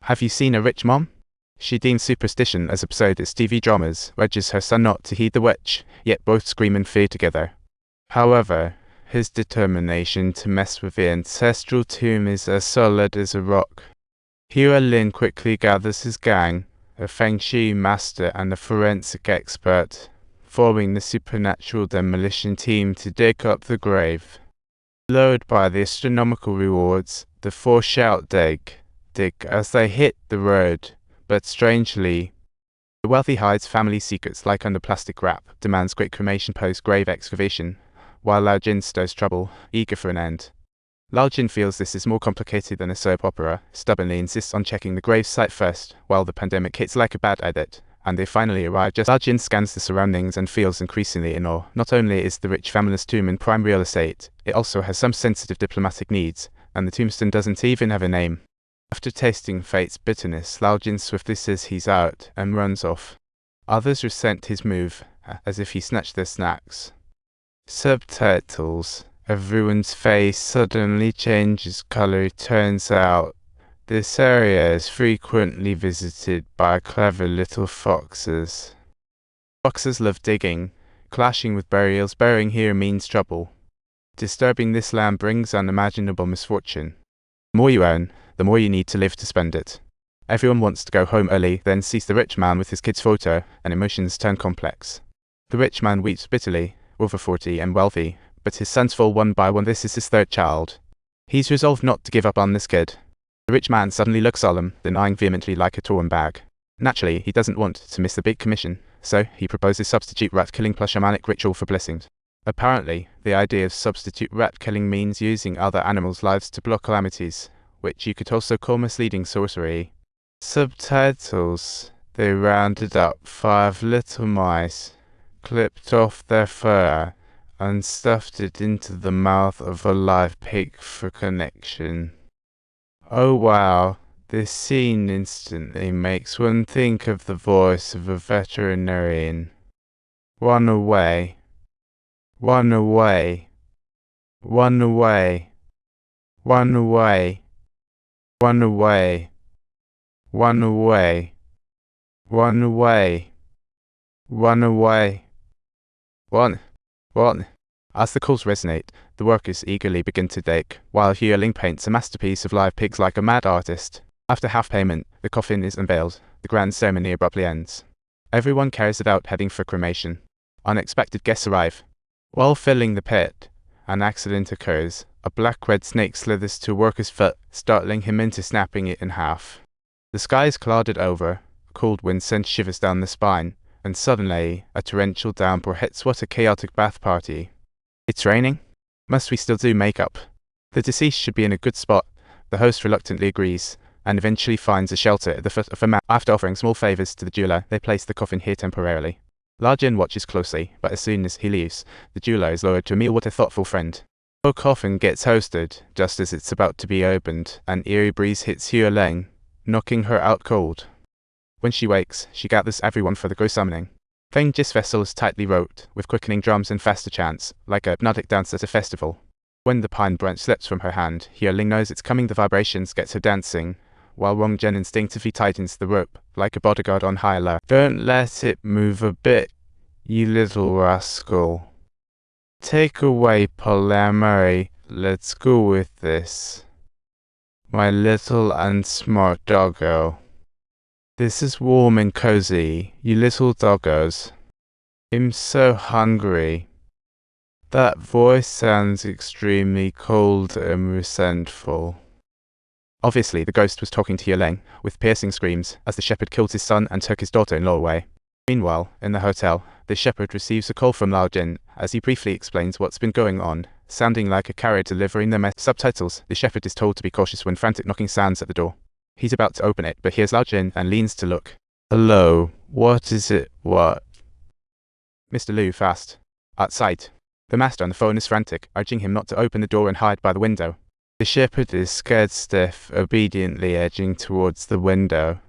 Have you seen a rich mom? She deems superstition as absurd as TV dramas, urges her son not to heed the witch, yet both scream in fear together. However, his determination to mess with the ancestral tomb is as solid as a rock. Hua Lin quickly gathers his gang, a Feng Shui master and a forensic expert, forming the supernatural demolition team to dig up the grave. Lured by the astronomical rewards, the four shout dig as they hit the road, but strangely, the wealthy hides family secrets like under plastic wrap, demands great cremation post-grave excavation, while Lao Jin stirs trouble, eager for an end. Lao Jin feels this is more complicated than a soap opera, stubbornly insists on checking the grave site first, while the pandemic hits like a bad edit, and they finally arrive just as Lao Jin scans the surroundings and feels increasingly in awe. Not only is the rich family's tomb in prime real estate, it also has some sensitive diplomatic needs, and the tombstone doesn't even have a name. After tasting fate's bitterness, Lao Jin swiftly says he's out and runs off. Others resent his move, as if he snatched their snacks. Subtitles. Everyone's face suddenly changes color. It turns out this area is frequently visited by clever little foxes. Foxes love digging. Clashing with burials, burying here means trouble. Disturbing this land brings unimaginable misfortune. The more you earn, the more you need to live to spend it. Everyone wants to go home early, then sees the rich man with his kid's photo, and emotions turn complex. The rich man weeps bitterly, over 40 and wealthy, but his sons fall one by one. This is his third child. He's resolved not to give up on this kid. The rich man suddenly looks solemn, then eyeing vehemently like a torn bag. Naturally, he doesn't want to miss the big commission, so he proposes substitute rat killing plus shamanic ritual for blessings. Apparently, the idea of substitute rat killing means using other animals' lives to block calamities, which you could also call misleading sorcery. Subtitles. They rounded up 5 little mice, clipped off their fur, and stuffed it into the mouth of a live pig for connection. Oh wow, this scene instantly makes one think of the voice of a veterinarian. One away. One away. One away. One away. One away. One away. One away. One away. One. As the calls resonate, the workers eagerly begin to dig, while Hua Ling paints a masterpiece of live pigs like a mad artist. After half payment, the coffin is unveiled. The grand ceremony abruptly ends. Everyone carries it out, heading for cremation. Unexpected guests arrive. While filling the pit, an accident occurs. A black-red snake slithers to a worker's foot, startling him into snapping it in half. The sky is clouded over. A cold wind sends shivers down the spine, and suddenly, a torrential downpour hits. What a chaotic bath party. It's raining? Must we still do makeup? The deceased should be in a good spot. The host reluctantly agrees, and eventually finds a shelter at the foot of a mountain. After offering small favors to the jeweler, they place the coffin here temporarily. Lao Jin watches closely, but as soon as he leaves, the jeweler is lowered to a meal with a thoughtful friend. The coffin gets hosted. Just as it's about to be opened, an eerie breeze hits Hua Ling, knocking her out cold. When she wakes, she gathers everyone for the gross summoning. Feng Jis vessel is tightly roped, with quickening drums and faster chants, like a hypnotic dance at a festival. When the pine branch slips from her hand, Hua Ling knows it's coming. The vibrations get her dancing, while Wang Zhen instinctively tightens the rope, like a bodyguard on high alert. Don't let it move a bit, you little rascal. Take away polyamory, let's go with this. My little and smart doggo. This is warm and cozy, you little doggos. I'm so hungry. That voice sounds extremely cold and resentful. Obviously, the ghost was talking to Hua Ling, with piercing screams, as the shepherd killed his son and took his daughter-in-law away. Meanwhile, in the hotel, the shepherd receives a call from Lao Jin, as he briefly explains what's been going on, sounding like a carrier delivering the subtitles. The shepherd is told to be cautious when frantic knocking sounds at the door. He's about to open it, but hears Lao Jin and leans to look. Hello, what is it, what? Mr. Liu fast. Outside. The master on the phone is frantic, urging him not to open the door and hide by the window. The shepherd is scared stiff, obediently edging towards the window.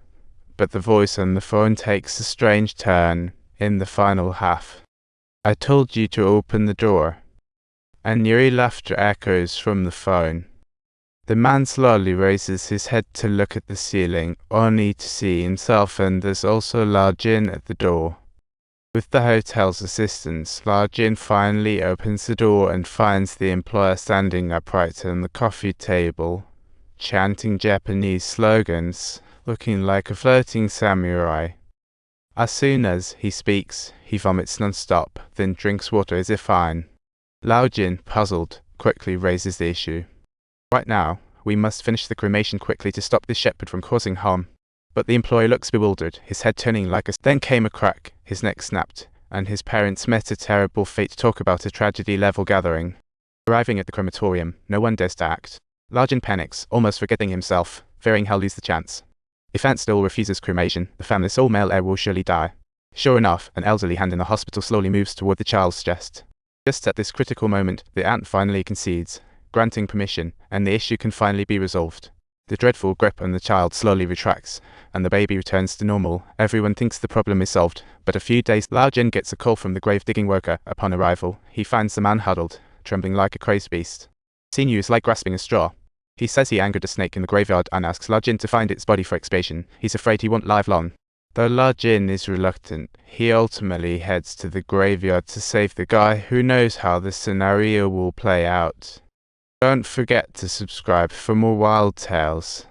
But the voice on the phone takes a strange turn in the final half. I told you to open the door. And eerie laughter echoes from the phone. The man slowly raises his head to look at the ceiling, only to see himself, and there's also Lao Jin at the door. With the hotel's assistance, Lao Jin finally opens the door and finds the employer standing upright on the coffee table, chanting Japanese slogans, looking like a floating samurai. As soon as he speaks, he vomits non-stop, then drinks water as if fine. Lao Jin, puzzled, quickly raises the issue. Right now, we must finish the cremation quickly to stop this shepherd from causing harm. But the employee looks bewildered, his head turning like a... Then came a crack, his neck snapped, and his parents met a terrible fate. Talk about a tragedy-level gathering. Arriving at the crematorium, no one dares to act. Lao Jin panics, almost forgetting himself, fearing he'll lose the chance. If Aunt still refuses cremation, the family's sole male heir will surely die. Sure enough, an elderly hand in the hospital slowly moves toward the child's chest. Just at this critical moment, the aunt finally concedes, granting permission, and the issue can finally be resolved. The dreadful grip on the child slowly retracts, and the baby returns to normal. Everyone thinks the problem is solved, but a few days Lao Jin gets a call from the grave-digging worker. Upon arrival, he finds the man huddled, trembling like a crazed beast. Seeing you is like grasping a straw. He says he angered a snake in the graveyard and asks Lao Jin to find its body for expiation. He's afraid he won't live long. Though Lao Jin is reluctant, he ultimately heads to the graveyard to save the guy. Who knows how the scenario will play out. Don't forget to subscribe for more wild tales.